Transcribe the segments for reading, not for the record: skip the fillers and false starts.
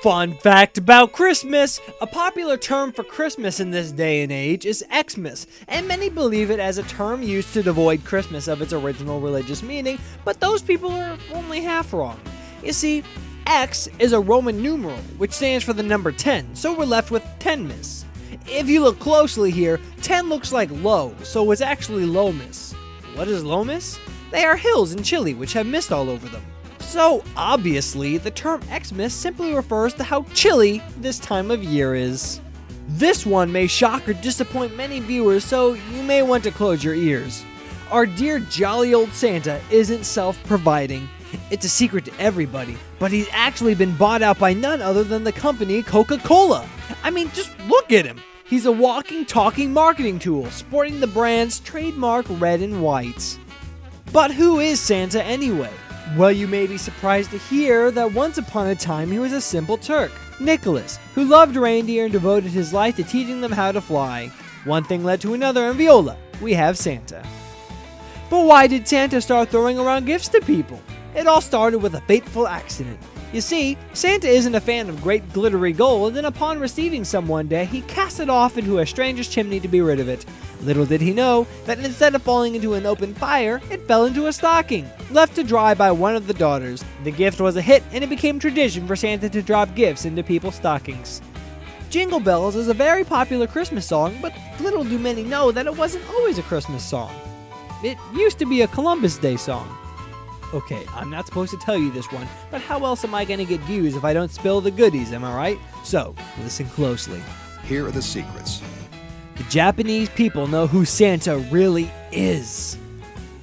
Fun fact about Christmas! A popular term for Christmas in this day and age is Xmas, and many believe it as a term used to devoid Christmas of its original religious meaning, but those people are only half wrong. You see, X is a Roman numeral, which stands for the number 10, so we're left with Tenmas. If you look closely here, 10 looks like low, so it's actually Lomas. What is Lomas? They are hills in Chile which have mist all over them. So, obviously, the term Xmas simply refers to how chilly this time of year is. This one may shock or disappoint many viewers, so you may want to close your ears. Our dear jolly old Santa isn't self-providing. It's a secret to everybody, but he's actually been bought out by none other than the company Coca-Cola. I mean, just look at him. He's a walking, talking marketing tool, sporting the brand's trademark red and white. But who is Santa anyway? Well, you may be surprised to hear that once upon a time he was a simple Turk, Nicholas, who loved reindeer and devoted his life to teaching them how to fly. One thing led to another, and voila, we have Santa. But why did Santa start throwing around gifts to people? It all started with a fateful accident. You see, Santa isn't a fan of great glittery gold, and upon receiving some one day, he cast it off into a stranger's chimney to be rid of it. Little did he know that instead of falling into an open fire, it fell into a stocking, left to dry by one of the daughters. The gift was a hit, and it became tradition for Santa to drop gifts into people's stockings. Jingle Bells is a very popular Christmas song, but little do many know that it wasn't always a Christmas song. It used to be a Columbus Day song. Okay, I'm not supposed to tell you this one, but how else am I going to get views if I don't spill the goodies, am I right? So, listen closely. Here are the secrets. The Japanese people know who Santa really is.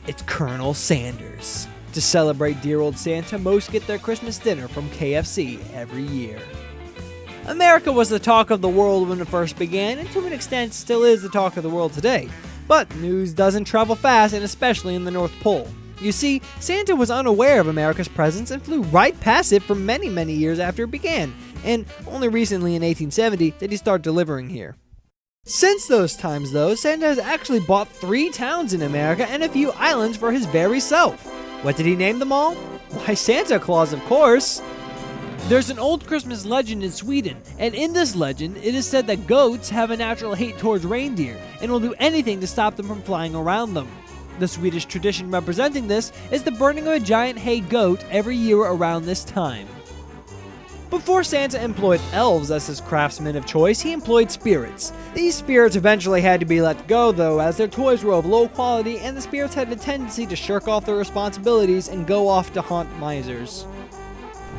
It's Colonel Sanders. To celebrate dear old Santa, most get their Christmas dinner from KFC every year. America was the talk of the world when it first began, and to an extent still is the talk of the world today. But news doesn't travel fast, and especially in the North Pole. You see, Santa was unaware of America's presence and flew right past it for many, many years after it began, and only recently in 1870 did he start delivering here. Since those times though, Santa has actually bought 3 towns in America and a few islands for his very self. What did he name them all? Why, Santa Claus, of course! There's an old Christmas legend in Sweden, and in this legend, it is said that goats have a natural hate towards reindeer, and will do anything to stop them from flying around them. The Swedish tradition representing this is the burning of a giant hay goat every year around this time. Before Santa employed elves as his craftsmen of choice, he employed spirits. These spirits eventually had to be let go though, as their toys were of low quality and the spirits had a tendency to shirk off their responsibilities and go off to haunt misers.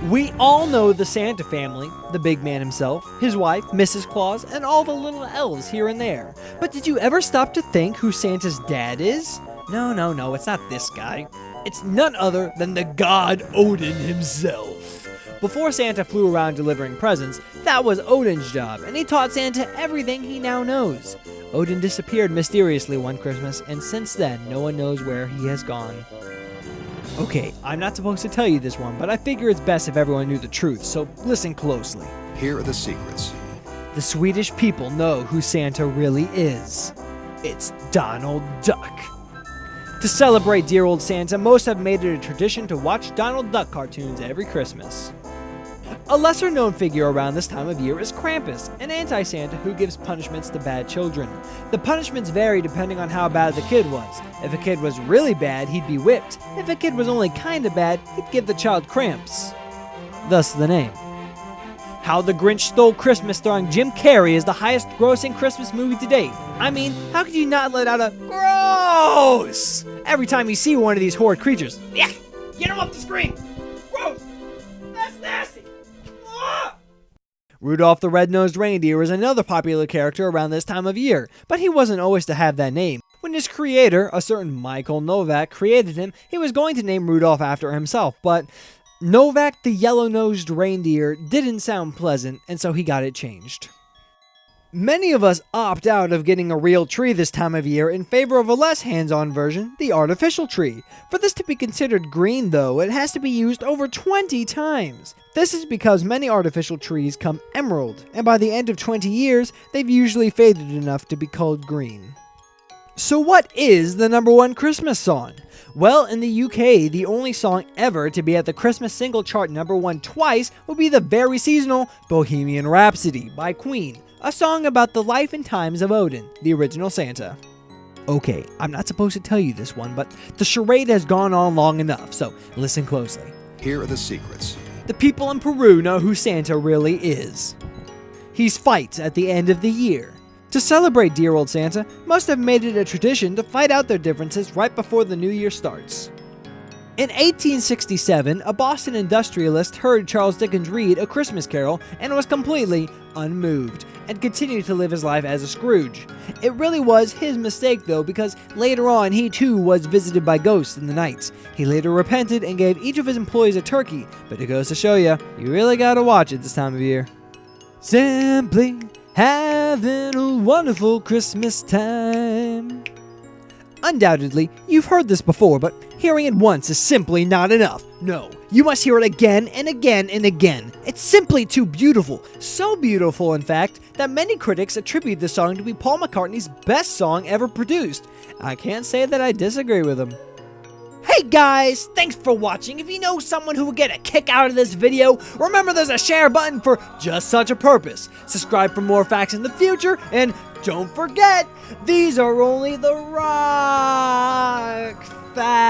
We all know the Santa family, the big man himself, his wife, Mrs. Claus, and all the little elves here and there. But did you ever stop to think who Santa's dad is? No, it's not this guy. It's none other than the god Odin himself. Before Santa flew around delivering presents, that was Odin's job, and he taught Santa everything he now knows. Odin disappeared mysteriously one Christmas, and since then, no one knows where he has gone. Okay, I'm not supposed to tell you this one, but I figure it's best if everyone knew the truth, so listen closely. Here are the secrets. The Swedish people know who Santa really is. It's Donald Duck. To celebrate dear old Santa, most have made it a tradition to watch Donald Duck cartoons every Christmas. A lesser-known figure around this time of year is Krampus, an anti-Santa who gives punishments to bad children. The punishments vary depending on how bad the kid was. If a kid was really bad, he'd be whipped. If a kid was only kinda bad, he'd give the child cramps. Thus the name. How the Grinch Stole Christmas starring Jim Carrey is the highest grossing Christmas movie to date. I mean, how could you not let out a gross every time you see one of these horrid creatures? Yeah, get him off the screen! Gross! That's nasty! Ah! Rudolph the Red-Nosed Reindeer is another popular character around this time of year, but he wasn't always to have that name. When his creator, a certain Michael Novak, created him, he was going to name Rudolph after himself, but Novak the Yellow-Nosed Reindeer didn't sound pleasant, and so he got it changed. Many of us opt out of getting a real tree this time of year in favor of a less hands-on version, the artificial tree. For this to be considered green though, it has to be used over 20 times. This is because many artificial trees come emerald, and by the end of 20 years, they've usually faded enough to be called green. So what is the #1 Christmas song? Well, in the UK, the only song ever to be at the Christmas single chart #1 twice would be the very seasonal Bohemian Rhapsody by Queen, a song about the life and times of Odin, the original Santa. Okay, I'm not supposed to tell you this one, but the charade has gone on long enough, so listen closely. Here are the secrets. The people in Peru know who Santa really is. He fights at the end of the year. To celebrate dear old Santa, most have made it a tradition to fight out their differences right before the new year starts. In 1867, a Boston industrialist heard Charles Dickens read A Christmas Carol and was completely unmoved, and continued to live his life as a Scrooge. It really was his mistake though, because later on he too was visited by ghosts in the nights. He later repented and gave each of his employees a turkey, but it goes to show you really gotta watch it this time of year. Simply having a wonderful Christmas time. Undoubtedly, you've heard this before, but hearing it once is simply not enough. No, you must hear it again and again and again. It's simply too beautiful. So beautiful, in fact, that many critics attribute the song to be Paul McCartney's best song ever produced. I can't say that I disagree with him. Hey guys, thanks for watching. If you know someone who would get a kick out of this video, remember there's a share button for just such a purpose. Subscribe for more facts in the future, and don't forget, these are only the rock facts.